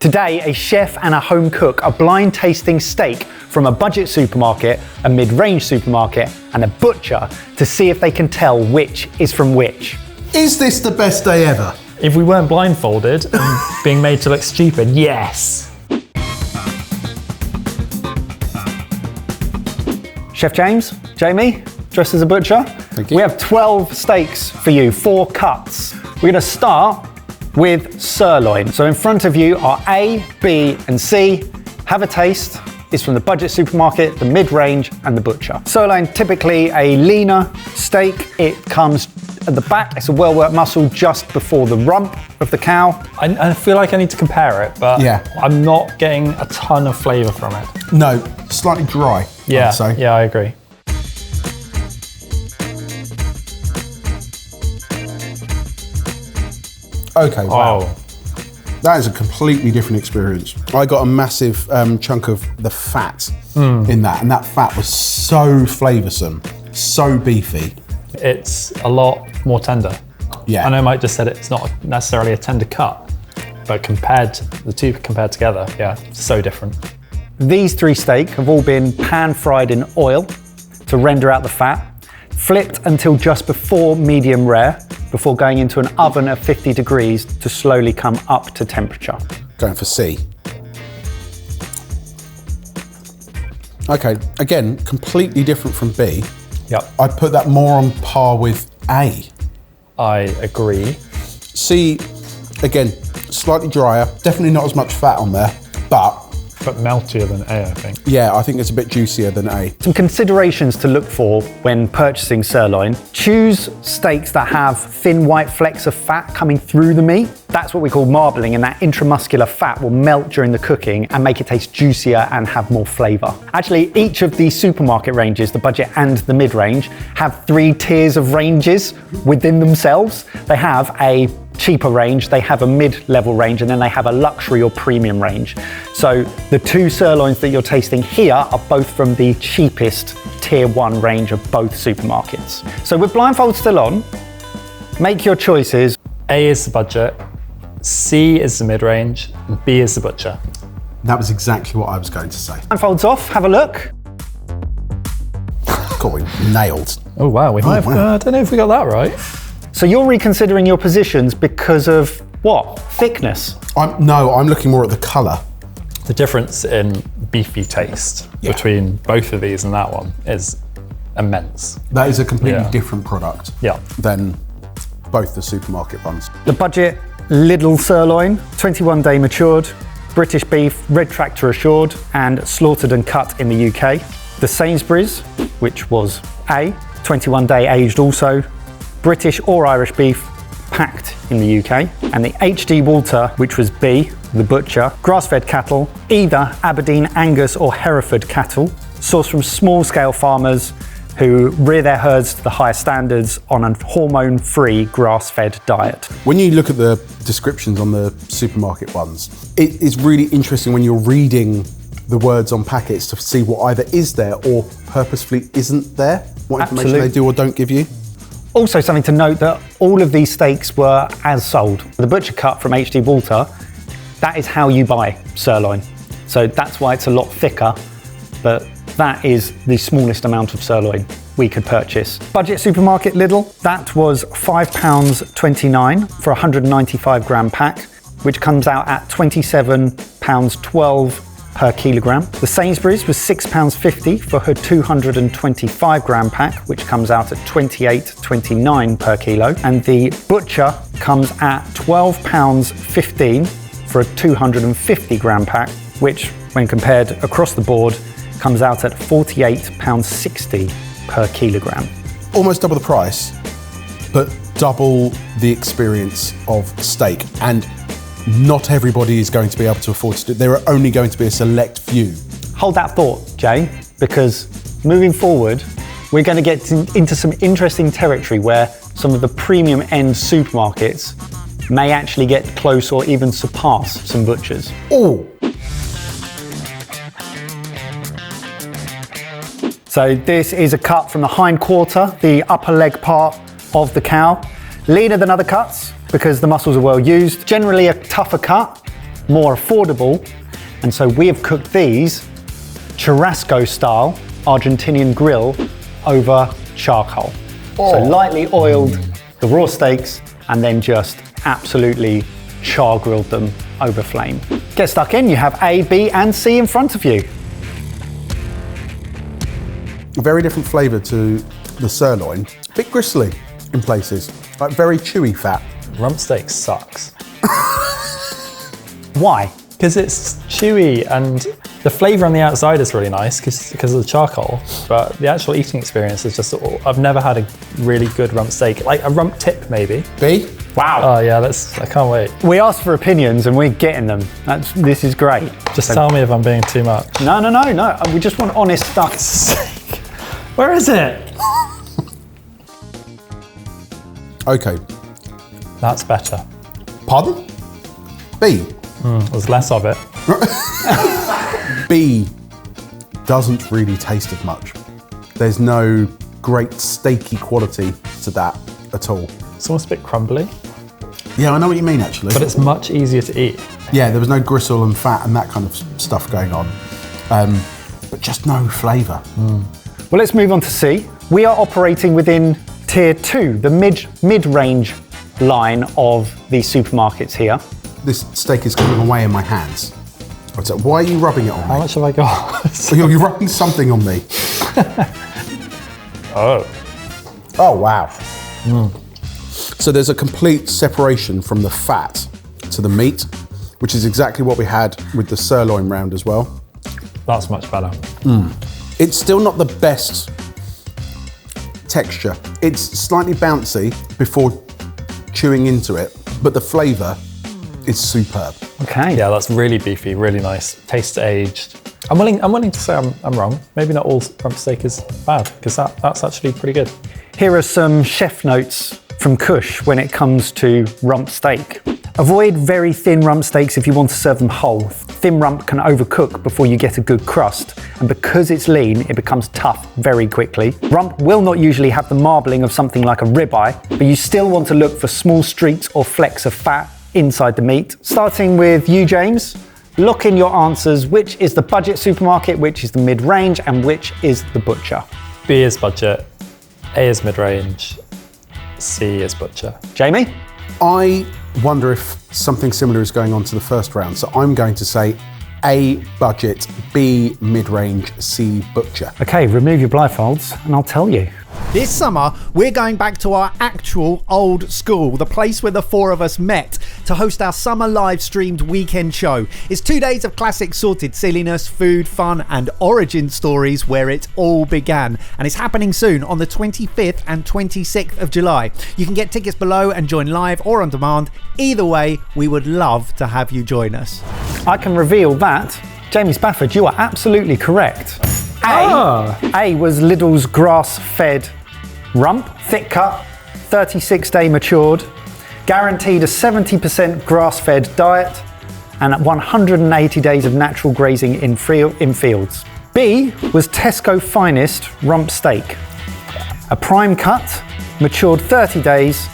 Today, a chef and a home cook are blind tasting steak from a budget supermarket, a mid-range supermarket, and a butcher to see if they can tell which is from which. Is this the best day ever? If we weren't blindfolded and being made to look stupid, yes. Chef James, Jamie, dressed as a butcher. Thank you. We have 12 steaks for you, 4 cuts. We're gonna start with sirloin. So in front of you are A, B, and C. Have a taste. It's from the budget supermarket, the mid-range, and the butcher. Sirloin, typically a leaner steak. It comes at the back. It's a well-worked muscle just before the rump of the cow. I feel like I need to compare it, but Yeah. I'm not getting a ton of flavour from it. No, slightly dry, Yeah, I'd say. yeah, I agree. Okay, wow. Oh, That is a completely different experience. I got a massive chunk of the fat in that, and that fat was so flavoursome, so beefy. it's a lot more tender. Yeah. I know Mike just said it's not necessarily a tender cut, but the two compared together, yeah, it's so different. These 3 steak have all been pan fried in oil to render out the fat, flipped until just before medium rare, before going into an oven at 50 degrees to slowly come up to temperature. Going for C. Okay, again, completely different from B. Yep, I'd put that more on par with A. I agree. C, again, slightly drier, definitely not as much fat on there, but But meltier than A, I think. yeah, I think it's a bit juicier than A. Some considerations to look for when purchasing sirloin. Choose steaks that have thin white flecks of fat coming through the meat. That's what we call marbling, and that intramuscular fat will melt during the cooking and make it taste juicier and have more flavour. Actually, each of the supermarket ranges, the budget and the mid-range, have 3 tiers of ranges within themselves. They have a cheaper range, they have a mid-level range, and then they have a luxury or premium range. So the 2 sirloins that you're tasting here are both from the cheapest tier 1 range of both supermarkets. So with blindfold still on, make your choices. A is the budget, C is the mid-range, and B is the butcher. That was exactly what I was going to say. Blindfolds off, have a look. God, we nailed. Oh wow, we might have, wow. I don't know if we got that right. So you're reconsidering your positions because of what? Thickness? I'm looking more at the colour. The difference in beefy taste Yeah. between both of these and that one is immense. That is a completely Yeah. different product Yeah. than both the supermarket ones. The budget Lidl sirloin, 21-day matured, British beef, red tractor assured, and slaughtered and cut in the UK. The Sainsbury's, which was A, 21-day aged also, British or Irish beef, packed in the UK. And the HD Walter, which was B, the butcher, grass-fed cattle, either Aberdeen, Angus or Hereford cattle, sourced from small-scale farmers who rear their herds to the highest standards on a hormone-free grass-fed diet. When you look at the descriptions on the supermarket ones, it is really interesting when you're reading the words on packets to see what either is there or purposefully isn't there, what information Absolutely. they do or don't give you. Also something to note that all of these steaks were as sold. The butcher cut from HD Walter, that is how you buy sirloin. So that's why it's a lot thicker, but that is the smallest amount of sirloin we could purchase. Budget supermarket Lidl, that was £5.29 for a 195 gram pack, which comes out at £27.12 per kilogram. The Sainsbury's was £6.50 for her 225 gram pack, which comes out at £28.29 per kilo. And the butcher comes at £12.15 for a 250 gram pack, which when compared across the board comes out at £48.60 per kilogram. Almost double the price, but double the experience of steak. And not everybody is going to be able to afford to do it. There are only going to be a select few. Hold that thought, Jay, because moving forward, we're going to get into some interesting territory where some of the premium end supermarkets may actually get close or even surpass some butchers. Oh, So this is a cut from the hind quarter, the upper leg part of the cow. Leaner than other cuts because the muscles are well used. Generally a tougher cut, more affordable. And so we have cooked these churrasco style Argentinian grill over charcoal. So lightly oiled the raw steaks and then just absolutely char grilled them over flame. Get stuck in, you have A, B and C in front of you. A very different flavour to the sirloin. A bit gristly in places, like very chewy fat. Rump steak sucks. Why? Because it's chewy and the flavour on the outside is really nice because of the charcoal, but the actual eating experience is just, I've never had a really good rump steak. Like a rump tip maybe. B? Wow. Oh yeah, I can't wait. We asked for opinions and we're getting them. This is great. Just tell me if I'm being too much. No. We just want honest stuff. Where is it? Okay. That's better. Pardon? B? There's less of it. B doesn't really taste of much. There's no great steaky quality to that at all. It's almost a bit crumbly, Yeah, I know what you mean actually. but it's much easier to eat. Yeah, there was no gristle and fat and that kind of stuff going on. But just no flavour. Well, let's move on to C. We are operating within tier 2, the mid-range line of the supermarkets here. This steak is coming away in my hands. So why are you rubbing it on How me? much have I got? You're rubbing something on me. Oh. Oh, wow. So there's a complete separation from the fat to the meat, which is exactly what we had with the sirloin round as well. That's much better. It's still not the best texture. It's slightly bouncy before chewing into it, but the flavour is superb. Okay. Yeah, that's really beefy, really nice. Taste aged. I'm willing to say I'm wrong. Maybe not all rump steak is bad, because that's actually pretty good. Here are some chef notes from Kush when it comes to rump steak. Avoid very thin rump steaks if you want to serve them whole. Thin rump can overcook before you get a good crust, and because it's lean, it becomes tough very quickly. Rump will not usually have the marbling of something like a ribeye, but you still want to look for small streaks or flecks of fat inside the meat. Starting with you, James, lock in your answers. Which is the budget supermarket, which is the mid-range, and which is the butcher? B is budget, A is mid-range, C is butcher. Jamie? I wonder if something similar is going on to the first round, so I'm going to say A, budget, B, mid-range, C, butcher. Okay, remove your blindfolds and I'll tell you. This summer, we're going back to our actual old school, the place where the four of us met to host our summer live streamed weekend show. It's 2 days of classic sorted silliness, food, fun, and origin stories where it all began. And it's happening soon on the 25th and 26th of July. You can get tickets below and join live or on demand. Either way, we would love to have you join us. I can reveal that, Jamie Spafford, you are absolutely correct. A was Lidl's grass-fed rump, thick cut, 36-day matured, guaranteed a 70% grass-fed diet, and 180 days of natural grazing in fields. B was Tesco Finest rump steak, a prime cut, matured 30 days,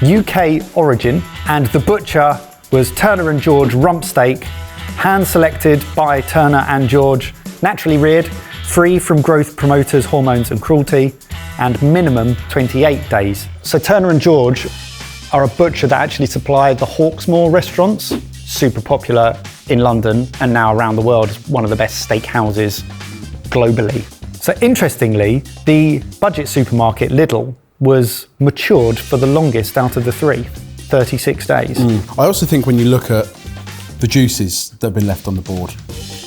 UK origin, and the butcher was Turner and George rump steak, hand selected by Turner and George, naturally reared, free from growth promoters, hormones and cruelty, and minimum 28 days. So Turner and George are a butcher that actually supplied the Hawksmoor restaurants, super popular in London and now around the world, one of the best steak houses globally. So interestingly, the budget supermarket Lidl was matured for the longest out of the three, 36 days. I also think when you look at the juices that have been left on the board,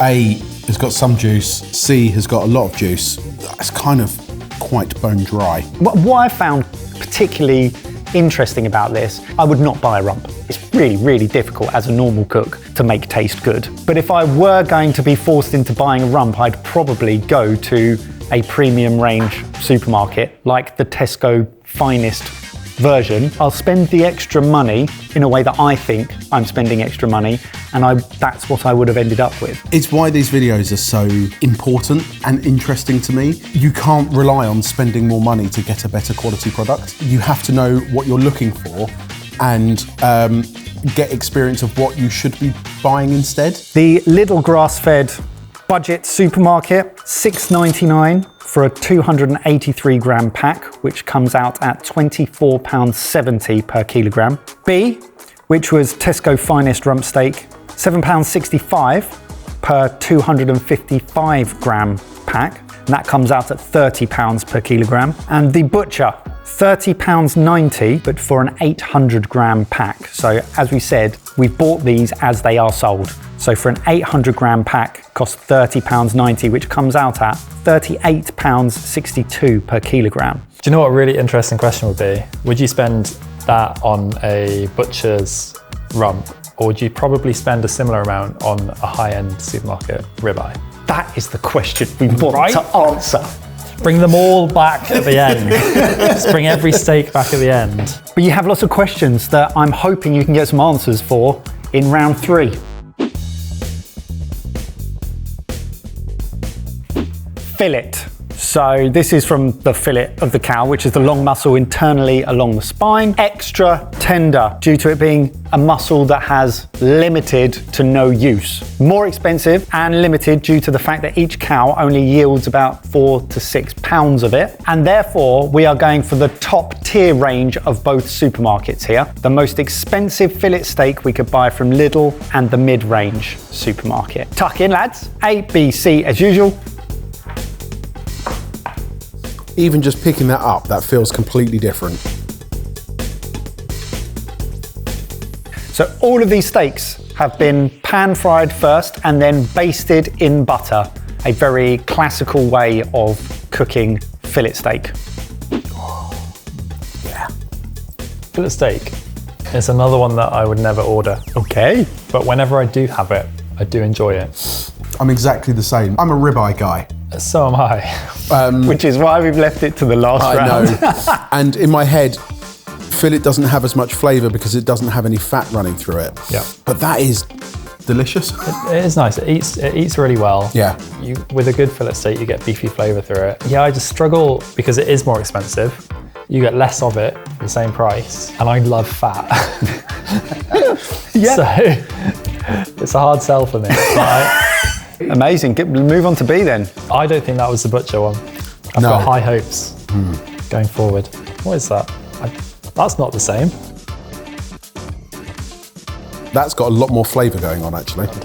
A has got some juice, C has got a lot of juice. It's kind of quite bone dry. What I found particularly interesting about this, I would not buy a rump. It's really, really difficult as a normal cook to make taste good. But if I were going to be forced into buying a rump, I'd probably go to a premium range supermarket like the Tesco Finest version. I'll spend the extra money in a way that I think I'm spending extra money, and that's what I would have ended up with. It's why these videos are so important and interesting to me. You can't rely on spending more money to get a better quality product. You have to know what you're looking for and get experience of what you should be buying instead. The Lidl grass-fed budget supermarket, £6.99 for a 283 gram pack, which comes out at £24.70 per kilogram. B, which was Tesco Finest rump steak, £7.65 per 255 gram pack. And that comes out at £30 per kilogram. And the butcher, £30.90, but for an 800 gram pack. So as we said, we bought these as they are sold. So for an 800 gram pack, costs £30.90, which comes out at £38.62 per kilogram. Do you know what a really interesting question would be? Would you spend that on a butcher's rump, or would you probably spend a similar amount on a high-end supermarket ribeye? That is the question we want to answer. Bring them all back at the end. Just bring every steak back at the end. But you have lots of questions that I'm hoping you can get some answers for in round 3. Fillet. So this is from the fillet of the cow, which is the long muscle internally along the spine. Extra tender due to it being a muscle that has limited to no use. More expensive and limited due to the fact that each cow only yields about 4 to 6 pounds of it. And therefore we are going for the top tier range of both supermarkets here. The most expensive fillet steak we could buy from Lidl and the mid-range supermarket. Tuck in, lads. A, B, C as usual. Even just picking that up, that feels completely different. So all of these steaks have been pan fried first and then basted in butter. A very classical way of cooking fillet steak. Yeah. Fillet steak is another one that I would never order. Okay. But whenever I do have it, I do enjoy it. I'm exactly the same. I'm a ribeye guy. So am I. Which is why we've left it to the last round. I know. And in my head, fillet doesn't have as much flavour because it doesn't have any fat running through it. Yeah. But that is delicious. It is nice. It eats really well. Yeah. With a good fillet steak, you get beefy flavour through it. Yeah, I just struggle because it is more expensive. You get less of it for the same price, and I love fat. Yeah. So it's a hard sell for me. Right? Amazing. Move on to B then. I don't think that was the butcher one. I've got high hopes going forward. What is that? That's not the same. That's got a lot more flavour going on, actually. That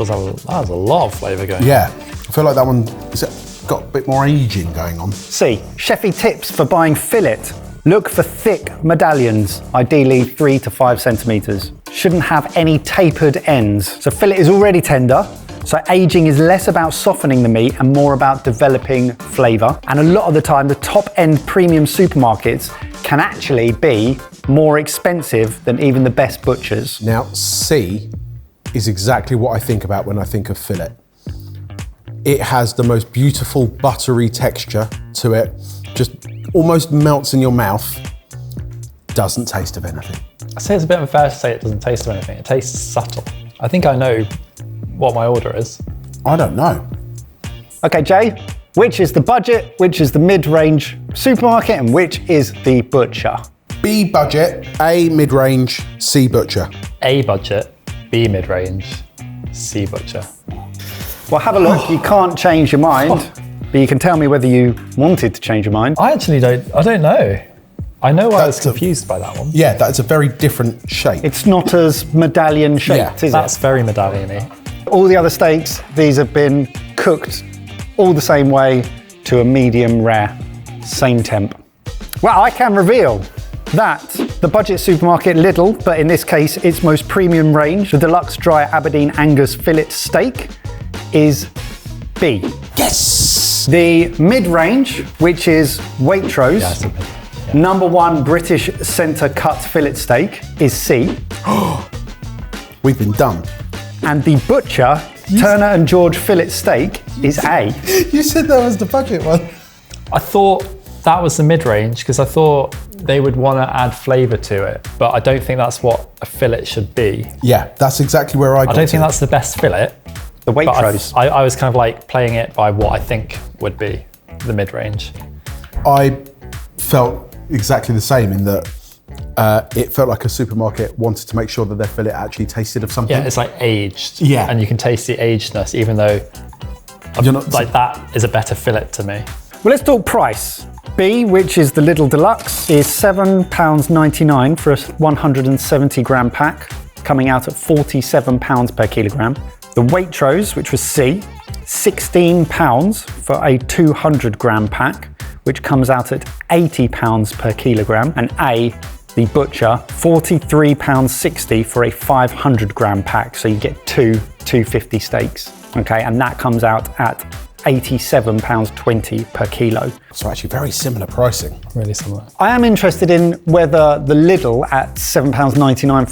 has a lot of flavour going on. Yeah. I feel like that one has got a bit more ageing going on. C, chefy tips for buying fillet. Look for thick medallions, ideally 3 to 5 centimetres. Shouldn't have any tapered ends. So fillet is already tender. So aging is less about softening the meat and more about developing flavour. And a lot of the time, the top-end premium supermarkets can actually be more expensive than even the best butchers. Now, C is exactly what I think about when I think of fillet. It has the most beautiful buttery texture to it, just almost melts in your mouth, doesn't taste of anything. I say it's a bit unfair to say it doesn't taste of anything. It tastes subtle. I think I know what my order is. I don't know. Okay, Jay, which is the budget, which is the mid-range supermarket, and which is the butcher? B budget, A mid-range, C butcher. A budget, B mid-range, C butcher. Well, have a look. You can't change your mind, but you can tell me whether you wanted to change your mind. I don't know. I know I was confused by that one. Yeah, that's a very different shape. It's not as medallion shaped, is That's it? very medallion-y. All the other steaks, these have been cooked all the same way to a medium rare, same temp. Well, I can reveal that the budget supermarket Lidl, but in this case its most premium range, the deluxe dry Aberdeen Angus fillet steak, is B. Yes! The mid-range, which is Waitrose, #1 British centre cut fillet steak, is C. We've been done. And the butcher, Turner and George fillet steak, is A. You said that was the budget one. I thought that was the mid-range because I thought they would want to add flavour to it, but I don't think that's what a fillet should be. Yeah, that's exactly where I got I don't think to. that's the best fillet. The Waitrose. But I was kind of like playing it by what I think would be the mid-range. I felt exactly the same in that it felt like a supermarket wanted to make sure that their fillet actually tasted of something. Yeah, it's like aged. Yeah. And you can taste the agedness, even though that is a better fillet to me. Well, let's talk price. B, which is the Lidl Deluxe, is £7.99 for a 170 gram pack, coming out at £47 per kilogram. The Waitrose, which was C, £16 for a 200 gram pack, which comes out at £80 per kilogram. And A, the Butcher, £43.60 for a 500 gram pack. So you get two 250 steaks. Okay, and that comes out at £87.20 per kilo. So actually very similar pricing. Really similar. I am interested in whether the Lidl at £7.99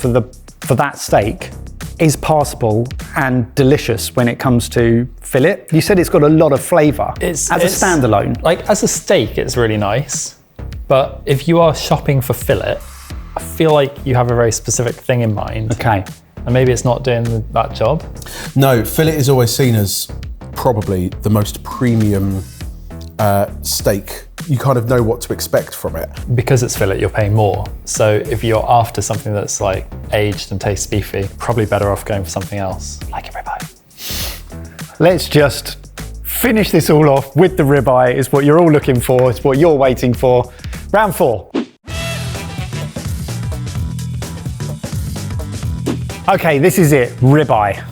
for that steak is passable and delicious when it comes to fillet. You said it's got a lot of flavour as a standalone. Like as a steak, it's really nice. But if you are shopping for fillet, I feel like you have a very specific thing in mind. Okay. And maybe it's not doing that job. No, fillet is always seen as probably the most premium steak. You kind of know what to expect from it. Because it's fillet, you're paying more. So if you're after something that's like aged and tastes beefy, probably better off going for something else, like a ribeye. Let's just finish this all off with the ribeye. It's what you're all looking for. It's what you're waiting for. Round 4. Okay, this is it. Ribeye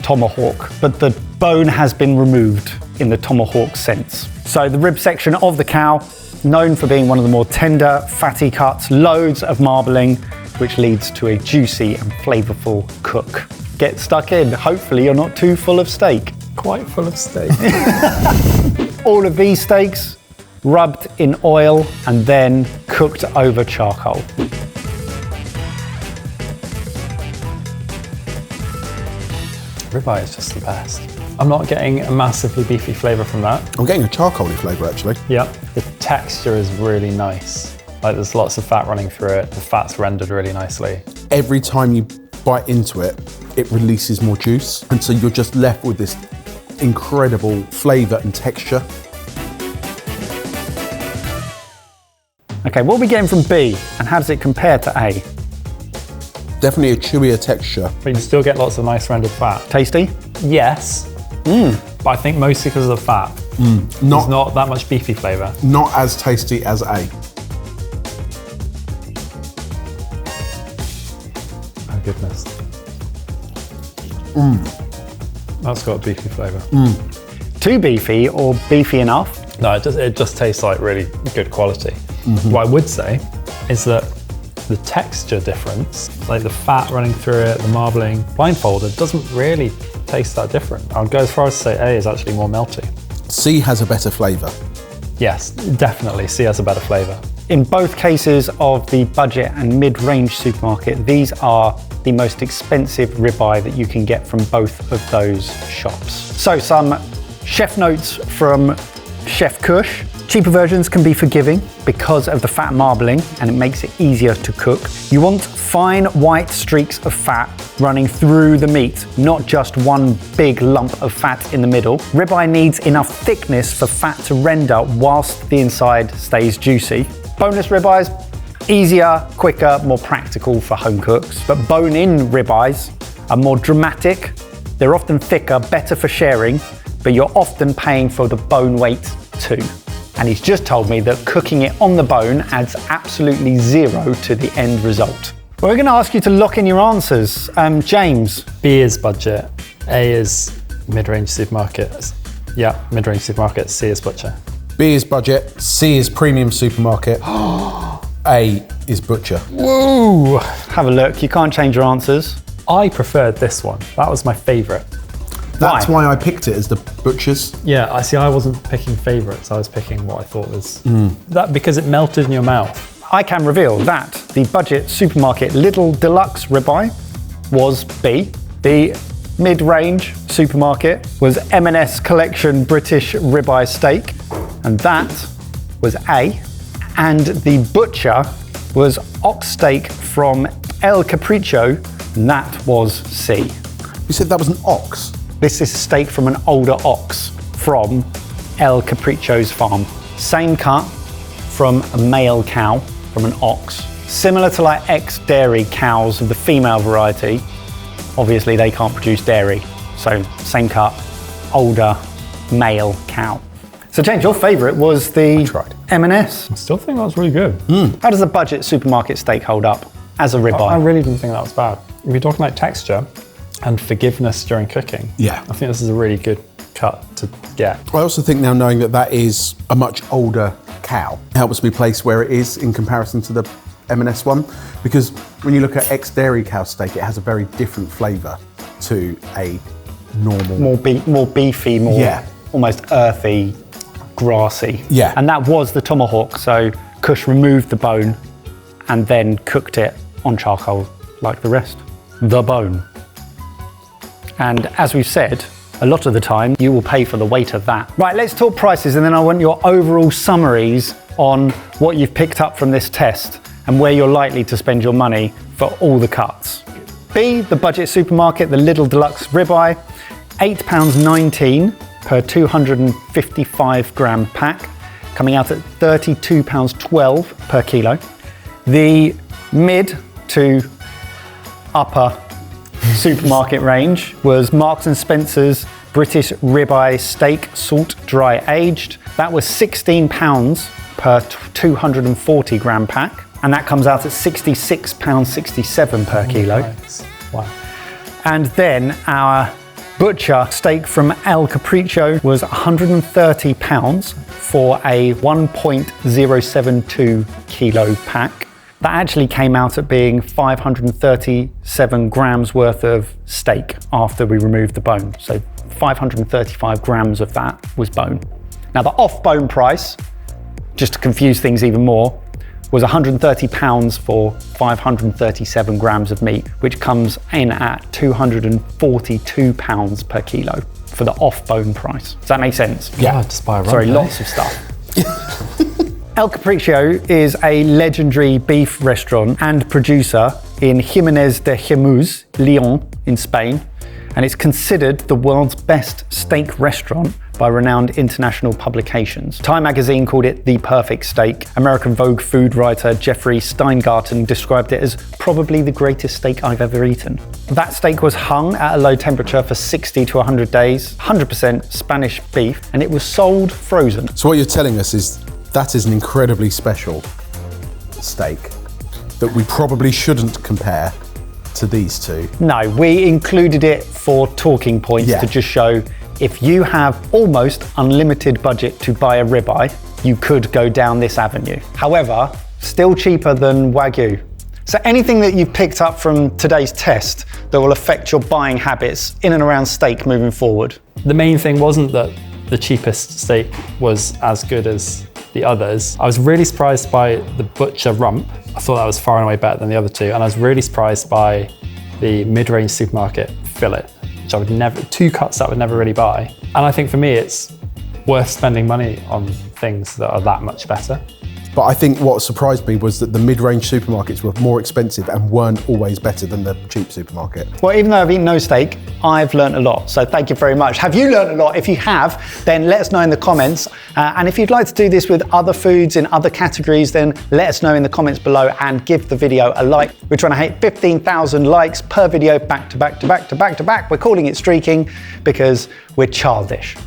/ tomahawk, but the bone has been removed in the tomahawk sense. So the rib section of the cow, known for being one of the more tender, fatty cuts, loads of marbling, which leads to a juicy and flavorful cook. Get stuck in. Hopefully you're not too full of steak. Quite full of steak. All of these steaks rubbed in oil and then cooked over charcoal. Ribeye is just the best. I'm not getting a massively beefy flavour from that. I'm getting a charcoaly flavour actually. Yeah. The texture is really nice. Like there's lots of fat running through it. The fat's rendered really nicely. Every time you bite into it, it releases more juice. And so you're just left with this incredible flavour and texture. Okay, what are we getting from B and how does it compare to A? Definitely a chewier texture. But you still get lots of nice rendered fat. Tasty? Yes. But I think mostly because of the fat. There's not that much beefy flavour. Not as tasty as A. Oh goodness. That's got a beefy flavour. Too beefy or beefy enough? No, it just tastes like really good quality. What I would say is that the texture difference, like the fat running through it, the marbling, blindfolded, doesn't really taste that different. I would go as far as to say A is actually more melty. C has a better flavour. Yes, definitely C has a better flavour. In both cases of the budget and mid-range supermarket, these are the most expensive ribeye that you can get from both of those shops. So some chef notes from Chef Kush. Cheaper versions can be forgiving because of the fat marbling and it makes it easier to cook. You want fine white streaks of fat running through the meat, not just one big lump of fat in the middle. Ribeye needs enough thickness for fat to render whilst the inside stays juicy. Boneless ribeyes, easier, quicker, more practical for home cooks. But bone-in ribeyes are more dramatic. They're often thicker, better for sharing, but you're often paying for the bone weight too. And he's just told me that cooking it on the bone adds absolutely zero to the end result. We're going to ask you to lock in your answers. James. B is budget, A is mid-range supermarket. Yeah, mid-range supermarket, C is butcher. B is budget, C is premium supermarket, A is butcher. Woo! Have a look, you can't change your answers. I preferred this one. That was my favourite. That's why I picked it as the butcher's. Yeah, I wasn't picking favourites. I was picking what I thought was that because it melted in your mouth. I can reveal that the budget supermarket Lidl Deluxe ribeye was B. The mid-range supermarket was M&S Collection British ribeye steak, and that was A. And the butcher was ox steak from El Capriccio, and that was C. You said that was an ox? This is a steak from an older ox from El Capriccio's farm. Same cut from a male cow, from an ox. Similar to like ex-dairy cows of the female variety, obviously they can't produce dairy. So same cut, older male cow. So James, your favourite was the M&S. I still think that was really good. How does the budget supermarket steak hold up as a ribeye? I really didn't think that was bad. If you're talking like texture and forgiveness during cooking, Yeah. I think this is a really good cut to get. I also think now knowing that that is a much older cow helps me place where it is in comparison to the M&S one, because when you look at ex-dairy cow steak, it has a very different flavour to a normal. More beefy, more Yeah. almost earthy, grassy. Yeah. And that was the tomahawk. So Kush removed the bone and then cooked it on charcoal like the rest. The bone. And as we've said, a lot of the time you will pay for the weight of that. Right, let's talk prices, and then I want your overall summaries on what you've picked up from this test and where you're likely to spend your money for all the cuts. B, the budget supermarket, the Lidl Deluxe ribeye, £8.19 per 255 gram pack, coming out at £32.12 per kilo. The mid to upper supermarket range was Marks and Spencer's British ribeye steak salt dry aged. That was £16 per 240 gram pack, and that comes out at £66.67 per kilo. Nice. Wow. And then our butcher steak from El Capriccio was £130 for a 1.072 kilo pack. That actually came out at being 537 grams worth of steak after we removed the bone. So 535 grams of that was bone. Now the off-bone price, just to confuse things even more, was £130 for 537 grams of meat, which comes in at £242 per kilo for the off-bone price. Does that make sense? Yeah, just buy a rump. Sorry, lots of stuff. El Capriccio is a legendary beef restaurant and producer in Jimenez de Jamuz, Lyon, in Spain, and it's considered the world's best steak restaurant by renowned international publications. Time magazine called it the perfect steak. American Vogue food writer Jeffrey Steingarten described it as probably the greatest steak I've ever eaten. That steak was hung at a low temperature for 60 to 100 days, 100% Spanish beef, and it was sold frozen. So what you're telling us is that is an incredibly special steak that we probably shouldn't compare to these two. No, we included it for talking points to just show if you have almost unlimited budget to buy a ribeye, you could go down this avenue. However, still cheaper than Wagyu. So anything that you've picked up from today's test that will affect your buying habits in and around steak moving forward? The main thing wasn't that the cheapest steak was as good as the others. I was really surprised by the butcher rump. I thought that was far and away better than the other two, and I was really surprised by the mid-range supermarket fillet, which I would never, two cuts that I would never really buy. And I think for me, it's worth spending money on things that are that much better. But I think what surprised me was that the mid-range supermarkets were more expensive and weren't always better than the cheap supermarket. Well, even though I've eaten no steak, I've learned a lot. So thank you very much. Have you learned a lot? If you have, then let us know in the comments. And if you'd like to do this with other foods in other categories, then let us know in the comments below and give the video a like. We're trying to hit 15,000 likes per video back to back to back to back to back. We're calling it streaking because we're childish.